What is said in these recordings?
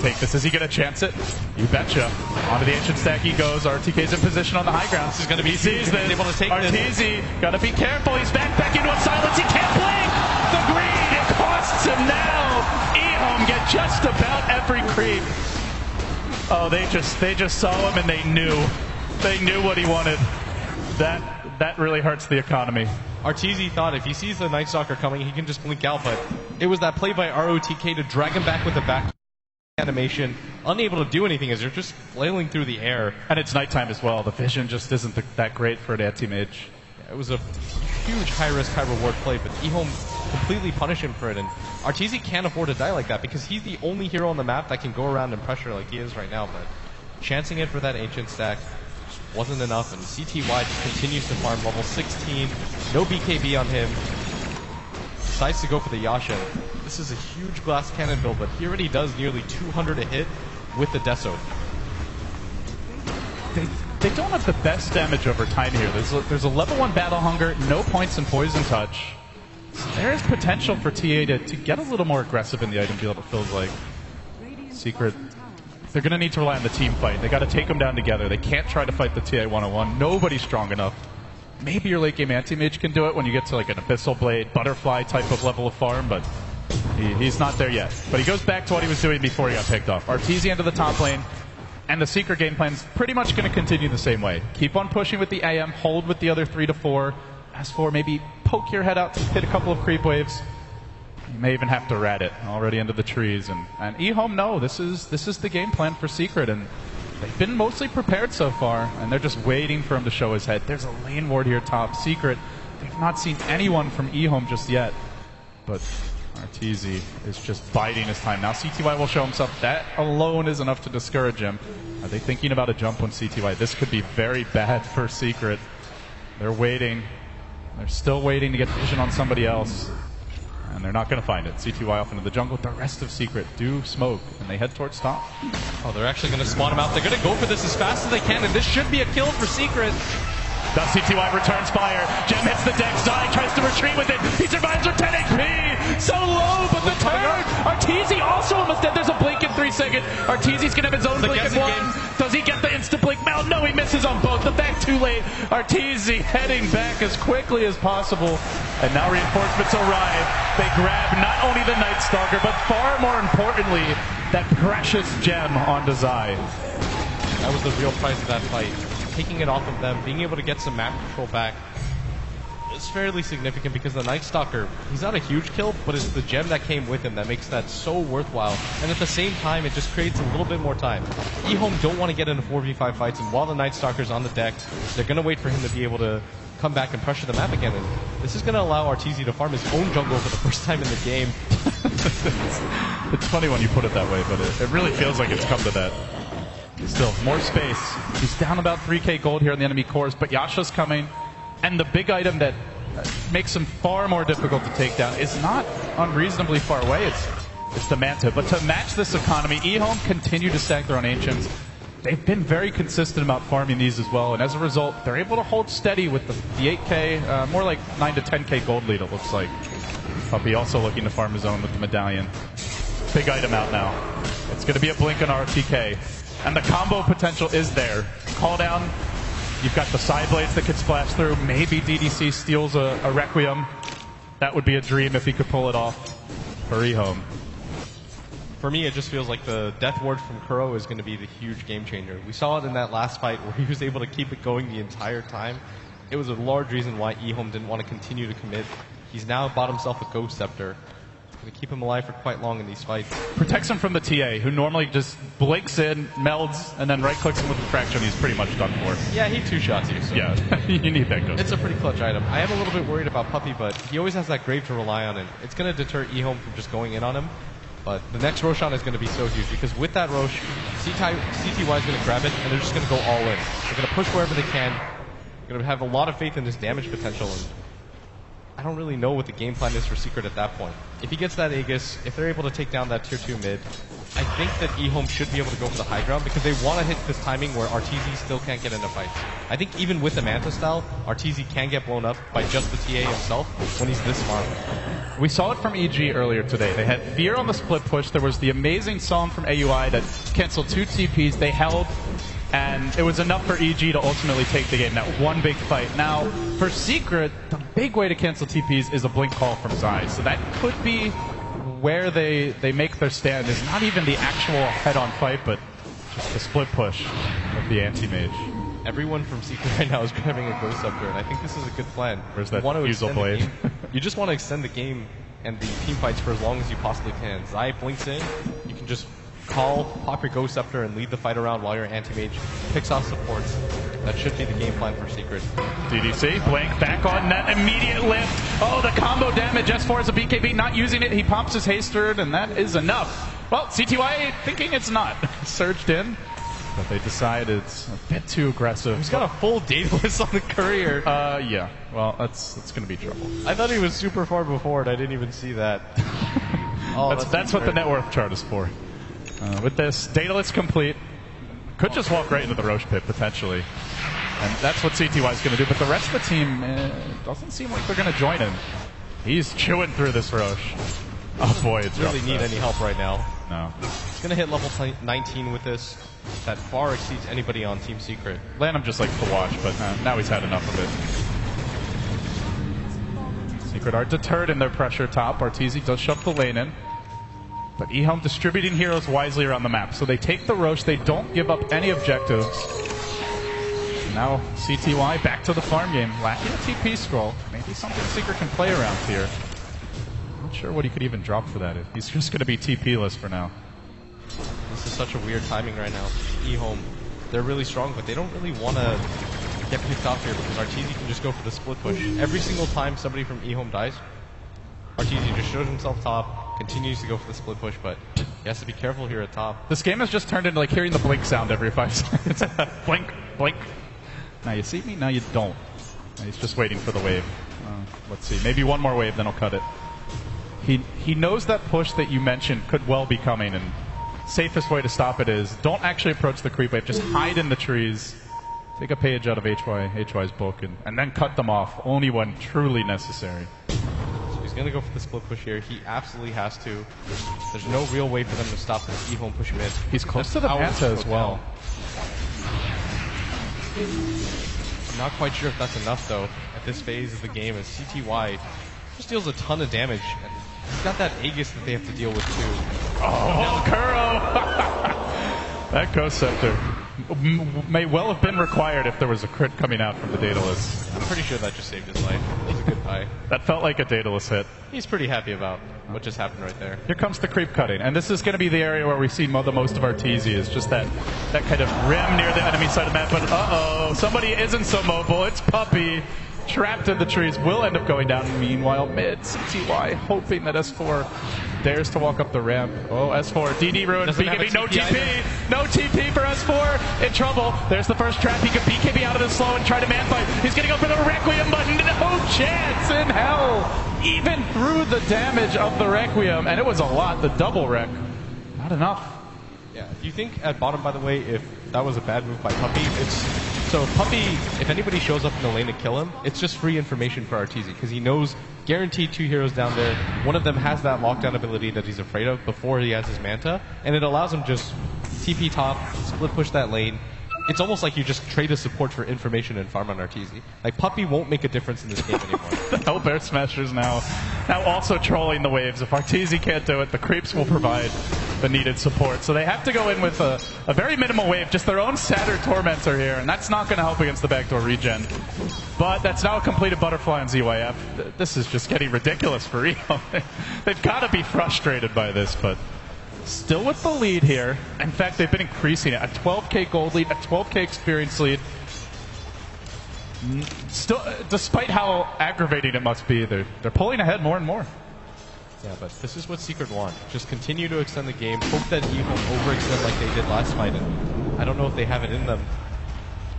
Take this. Is he going to chance it? You betcha. Onto the ancient stack he goes. RTK's in position on the high ground. This is going to be sees this. Able to take RTZ, got to be careful. He's back into a silence. He can't blink. The green, it costs him now. eHome get just about every creep. Oh, they just saw him and they knew what he wanted. That really hurts the economy. RTZ thought if he sees the Night Stalker coming, he can just blink out, but it was that play by ROTK to drag him back with the back animation, unable to do anything as they're just flailing through the air. And it's nighttime as well. The vision just isn't that great for an anti-mage. Yeah, it was a huge high-risk, high-reward play, but eHome completely punished him for it, and RTZ can't afford to die like that because he's the only hero on the map that can go around and pressure like he is right now, but chancing it for that ancient stack just wasn't enough, and CTY just continues to farm level 16, no BKB on him, decides to go for the Yasha. This is a huge glass cannon build, but he already does nearly 200 a hit with the Deso. They don't have the best damage over time here. There's a level 1 Battle Hunger, no points in Poison Touch. So there is potential for TA to get a little more aggressive in the item field, it feels like. Secret, they're going to need to rely on the team fight. They got to take them down together. They can't try to fight the TA 101. Nobody's strong enough. Maybe your late game anti-mage can do it when you get to like an Abyssal Blade, Butterfly type of level of farm, but he's not there yet. But he goes back to what he was doing before he got picked off. RTZ into the top lane, and the Secret game plan's pretty much going to continue the same way. Keep on pushing with the AM, hold with the other 3 to 4. S4, maybe poke your head out to hit a couple of creep waves. You may even have to rat it already into the trees. And eHome, no, this is the game plan for Secret, and they've been mostly prepared so far, and they're just waiting for him to show his head. There's a lane ward here top. Secret, they've not seen anyone from eHome just yet, but RTZ is just biding his time. Now CTY will show himself. That alone is enough to discourage him. Are they thinking about a jump on CTY? This could be very bad for Secret. They're waiting. They're still waiting to get vision on somebody else. And they're not going to find it. CTY off into the jungle. The rest of Secret do smoke, and they head towards top. Oh, they're actually going to spawn him out. They're going to go for this as fast as they can, and this should be a kill for Secret. The CTY returns fire. Gem hits the deck. Zai tries to retreat with it. He survives with 10 HP. So low, but the turn. RTZ also almost dead. There's a blink in 3 seconds. RTZ's going to have his own blink in 1. Does he get the insta blink? No, he misses on both. The back too late. RTZ heading back as quickly as possible. And now reinforcements arrive. They grab not only the Night Stalker, but far more importantly, that precious gem onto Zai. That was the real price of that fight. Taking it off of them, being able to get some map control back is fairly significant because the Night Stalker, he's not a huge kill, but it's the gem that came with him that makes that so worthwhile. And at the same time, it just creates a little bit more time. eHome don't want to get into 4v5 fights, and while the Night Stalker's on the deck, they're going to wait for him to be able to come back and pressure the map again. And this is going to allow RTZ to farm his own jungle for the first time in the game. It's funny when you put it that way, but it really feels like it's come to that. Still, more space. He's down about 3k gold here in the enemy cores, but Yasha's coming. And the big item that makes him far more difficult to take down is not unreasonably far away. It's the Manta. But to match this economy, eHome continue to stack their own Ancients. They've been very consistent about farming these as well, and as a result, they're able to hold steady with the 8k, more like 9 to 10k gold lead, it looks like. Puppy also looking to farm his own with the medallion. Big item out now. It's going to be a blink on RTK. And the combo potential is there. Call down. You've got the side blades that could splash through. Maybe DDC steals a Requiem. That would be a dream if he could pull it off for eHome. For me, it just feels like the Death Ward from Kuro is going to be the huge game changer. We saw it in that last fight where he was able to keep it going the entire time. It was a large reason why eHome didn't want to continue to commit. He's now bought himself a Ghost Scepter. Going to keep him alive for quite long in these fights. Protects him from the TA, who normally just blinks in, melds, and then right-clicks him with Refraction. He's pretty much done for. Yeah, he two-shots you. So. Yeah, you need that Ghost. It's a pretty clutch item. I am a little bit worried about Puppy, but he always has that Grave to rely on, and it's going to deter eHome from just going in on him. But the next Roshan is going to be so huge, because with that Rosh, CTY is going to grab it, and they're just going to go all in. They're going to push wherever they can. They're going to have a lot of faith in this damage potential. And I don't really know what the game plan is for Secret at that point. If he gets that Aegis, if they're able to take down that tier 2 mid, I think that eHome should be able to go for the high ground because they want to hit this timing where RTZ still can't get into fights. I think even with the Manta style, RTZ can get blown up by just the TA himself when he's this smart. We saw it from EG earlier today. They had Fear on the split push. There was the amazing song from AUI that canceled 2 TPs. They held, and it was enough for EG to ultimately take the game. That one big fight. Now, for Secret, the big way to cancel TPs is a blink call from Zai. So that could be where they make their stand, is not even the actual head-on fight, but just the split push of the anti-mage. Everyone from Secret right now is grabbing a Ghost Scepter, and I think this is a good plan. Where's that Fusel Blade? You just want to extend the game and the team fights for as long as you possibly can. Zai blinks in, you can just call, pop your Ghost Scepter, and lead the fight around while your anti-mage picks off supports. That should be the game plan for Secret. DDC, Blink back on that immediate lift. Oh, the combo damage. S4 is a BKB, not using it. He pops his Hastered, and that is enough. Well, CTY thinking it's not. Surged in, but they decide it's a bit too aggressive. He's got a full Daedalus on the courier. Yeah. Well, that's going to be trouble. I thought he was super far before, and I didn't even see that. Oh, that's what the net worth chart is for. With this, Daedalus complete. Could just walk right into the Roche pit, potentially. And that's what CTY is going to do. But the rest of the team doesn't seem like they're going to join him. He's chewing through this Roche. Oh boy, it's really need any help right now. No. He's going to hit level 19 with this. That far exceeds anybody on Team Secret. Lanham just likes to watch, but now he's had enough of it. Secret are deterred in their pressure top. Arteezy does shove the lane in. But eHome distributing heroes wisely around the map. So they take the Roche, they don't give up any objectives. Now CTY back to the farm game, lacking a TP scroll. Maybe something Secret can play around here. Not sure what he could even drop for that. He's just going to be TP-less for now. This is such a weird timing right now. eHome, they're really strong, but they don't really want to get picked off here because Arteezy can just go for the split push. Every single time somebody from eHome dies, Arteezy just shows himself top, continues to go for the split push, but he has to be careful here at top. This game has just turned into like hearing the blink sound every 5 seconds. Blink, blink. Now you see me, now you don't. Now he's just waiting for the wave. Let's see, maybe one more wave, then he'll cut it. He knows that push that you mentioned could well be coming, and safest way to stop it is don't actually approach the creep wave, just hide in the trees, take a page out of HY's book, and then cut them off, only when truly necessary. He's going to go for the split push here. He absolutely has to. There's no real way for them to stop this eHome push mid. He's close to the Manta as well. I'm not quite sure if that's enough, though, at this phase of the game, as CTY just deals a ton of damage. And he's got that Aegis that they have to deal with, too. Oh, Kuro! That Ghost Scepter may well have been required if there was a crit coming out from the Daedalus. I'm pretty sure that just saved his life. It was a good buy. That felt like a Daedalus hit. He's pretty happy about what just happened right there. Here comes the creep cutting, and this is going to be the area where we see the most of Arteezy, is just that kind of rim near the enemy side of the map. But uh-oh, somebody isn't so mobile. It's Puppey, trapped in the trees, will end up going down. Meanwhile, mid, CTY hoping that S4 dares to walk up the ramp. Oh, S4, DD ruined, BKB, no TP! No TP for S4, in trouble. There's the first trap, he could BKB out of the slow and try to man fight. He's gonna go for the Requiem, but no chance in hell! Even through the damage of the Requiem, and it was a lot, the double Rec. Not enough. Yeah, do you think at bottom, by the way, if that was a bad move by Puppey, so Puppey, if anybody shows up in the lane to kill him, it's just free information for Arteezy, because he knows guaranteed 2 heroes down there. One of them has that lockdown ability that he's afraid of before he has his Manta, and it allows him just TP top, split push that lane. It's almost like you just trade a support for information and farm on Arteezy. Like, Puppey won't make a difference in this game anymore. The Hellbear Smashers now also trolling the waves. If Arteezy can't do it, the creeps will provide the needed support. So they have to go in with a very minimal wave, just their own Satyr Tormentor here, and that's not going to help against the backdoor regen. But that's now a completed Butterfly on ZYF. This is just getting ridiculous for Rio. They've got to be frustrated by this, but still with the lead here. In fact, they've been increasing it. A 12k gold lead, a 12k experience lead. Still, despite how aggravating it must be, they're pulling ahead more and more. Yeah, but this is what Secret want. Just continue to extend the game. Hope that eHome overextend like they did last fight. And I don't know if they have it in them.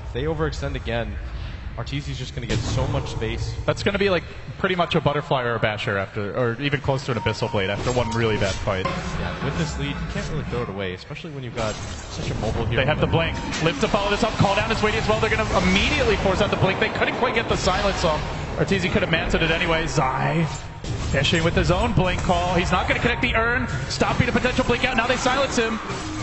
If they overextend again, Arteezy's just going to get so much space. That's going to be like pretty much a butterfly or a basher after, or even close to an abyssal blade after one really bad fight. Yeah, with this lead, you can't really throw it away, especially when you've got such a mobile hero. They have the blink. Live to follow this up. Call down is waiting as well. They're going to immediately force out the blink. They couldn't quite get the silence off. Arteezy could have manted it anyway. Zai fishing with his own blink call. He's not going to connect the urn, stopping a potential blink out. Now they silence him.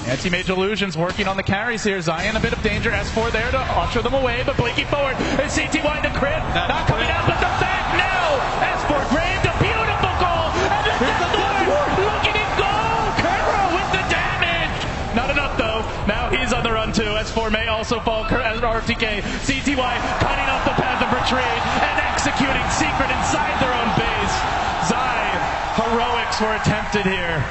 Anti-Mage Illusions working on the carries here. Zion a bit of danger. S4 there to usher them away, but blinking forward. And CTY the crit. Not coming out, but the back now. S4 Grave, a beautiful goal. And the S4 looking at goal. Kuro with the damage. Not enough though. Now he's on the run too. S4 may also fall as RTK. CTY cutting off the path of retreat and executing Secret inside their own base. Zai, heroics were attempted here,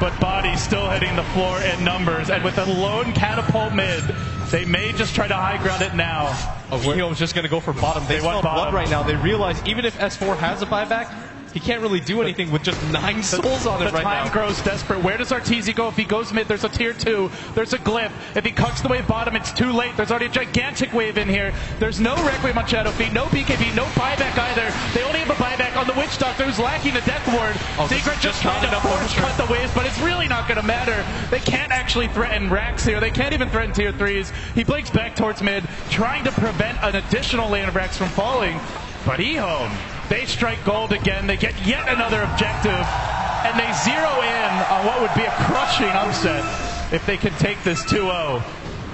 but Body still hitting the floor in numbers, and with a lone catapult mid, they may just try to high ground it now. Hero's just going to go for bottom. They want blood right now. They realize even if S4 has a buyback, he can't really do anything with just 9 souls on it right now. The time grows desperate. Where does Arteezy go? If he goes mid, there's a tier 2. There's a glyph. If he cuts the wave bottom, it's too late. There's already a gigantic wave in here. There's no Requiem on Shadow Feet, no BKB, no buyback either. They only have a buyback on the Witch Doctor, who's lacking the Death Ward. Secret just trying to force cut the waves, but it's really not going to matter. They can't actually threaten racks here. They can't even threaten tier 3s. He blinks back towards mid, trying to prevent an additional lane of racks from falling. But eHome, they strike gold again. They get yet another objective, and they zero in on what would be a crushing upset if they can take this 2-0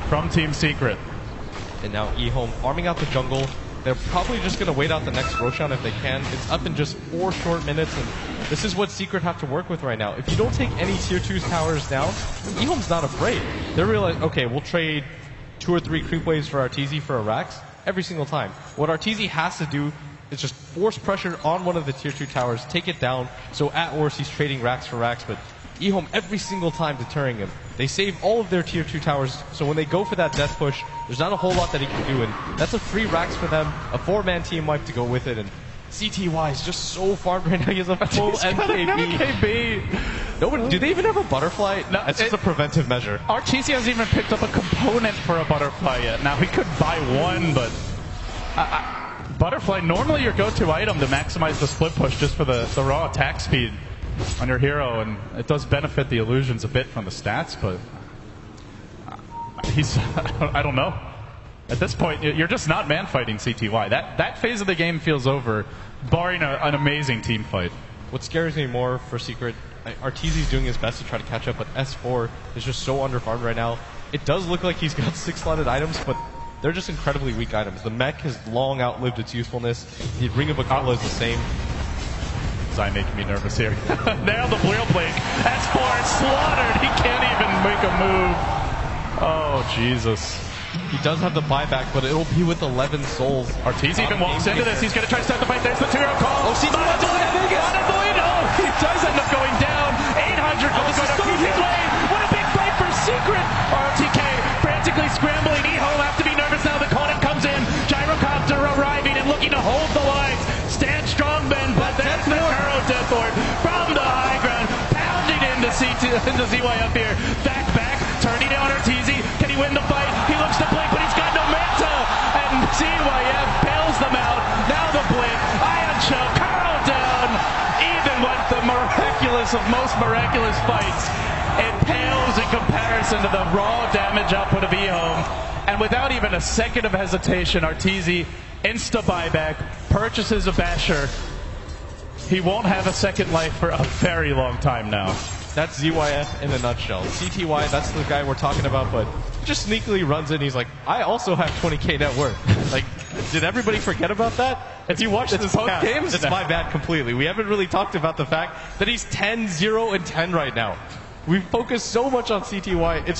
from Team Secret. And now eHome farming out the jungle. They're probably just going to wait out the next Roshan if they can. It's up in just 4 short minutes, and this is what Secret have to work with right now. If you don't take any tier 2 towers down, eHome's not afraid. They're realizing, okay, we'll trade 2 or 3 creep waves for Arteezy for a Rax every single time. What Arteezy has to do is just force pressure on one of the tier 2 towers, take it down, so at worst he's trading racks for racks, but eHome every single time deterring him. They save all of their tier 2 towers, so when they go for that death push, there's not a whole lot that he can do, and that's a free racks for them, a 4-man team wipe to go with it, and CTY is just so farmed right now. He has a full MKB. Nobody, do they even have a butterfly? No, it's just a preventive measure. Arteezy hasn't even picked up a component for a butterfly yet. Now, he could buy one, but butterfly, normally your go-to item to maximize the split push just for the raw attack speed on your hero, and it does benefit the illusions a bit from the stats, but he's, I don't know. At this point, you're just not man-fighting CTY. That phase of the game feels over, barring an amazing team fight. What scares me more for Secret, Arteezy's doing his best to try to catch up, but S4 is just so underfarmed right now. It does look like he's got 6-slotted items, but they're just incredibly weak items. The mech has long outlived its usefulness. The Ring of Akala is the same. Zai making me nervous here. Now the Blue Blink. S4 is slaughtered. He can't even make a move. Oh, Jesus. He does have the buyback, but it'll be with 11 souls. Arteezy even walks into this. He's going to try to start the fight. There's the 2-0 call. Oh, CTY he does end up going down. 800 gold going up his way. What a big fight for Secret. RTK frantically scrambling. eHome have to be nervous now. The Conan comes in. Gyrocopter arriving and looking to hold the lines. Stand strong, Ben, but that's the Kuro Death Ward from the high ground. Pounding into ZY up here. Back, turning on Arteezy. Can he win the fight? He looks to blink, but he's got no manta. And ZYF bails them out. Now the blink. Ion Shell, Kuro down. Even with the miraculous of most miraculous fights, it pales in comparison to the raw damage output of eHome. And without even a second of hesitation, Arteezy insta buyback, purchases a basher. He won't have a second life for a very long time now. That's ZYF in a nutshell. CTY, that's the guy we're talking about, but just sneakily runs in. He's like, I also have 20k net worth. Like, did everybody forget about that? If you watch this post games, it's my bad completely. We haven't really talked about the fact that he's 10, 0, and 10 right now. We've focused so much on CTY. It's just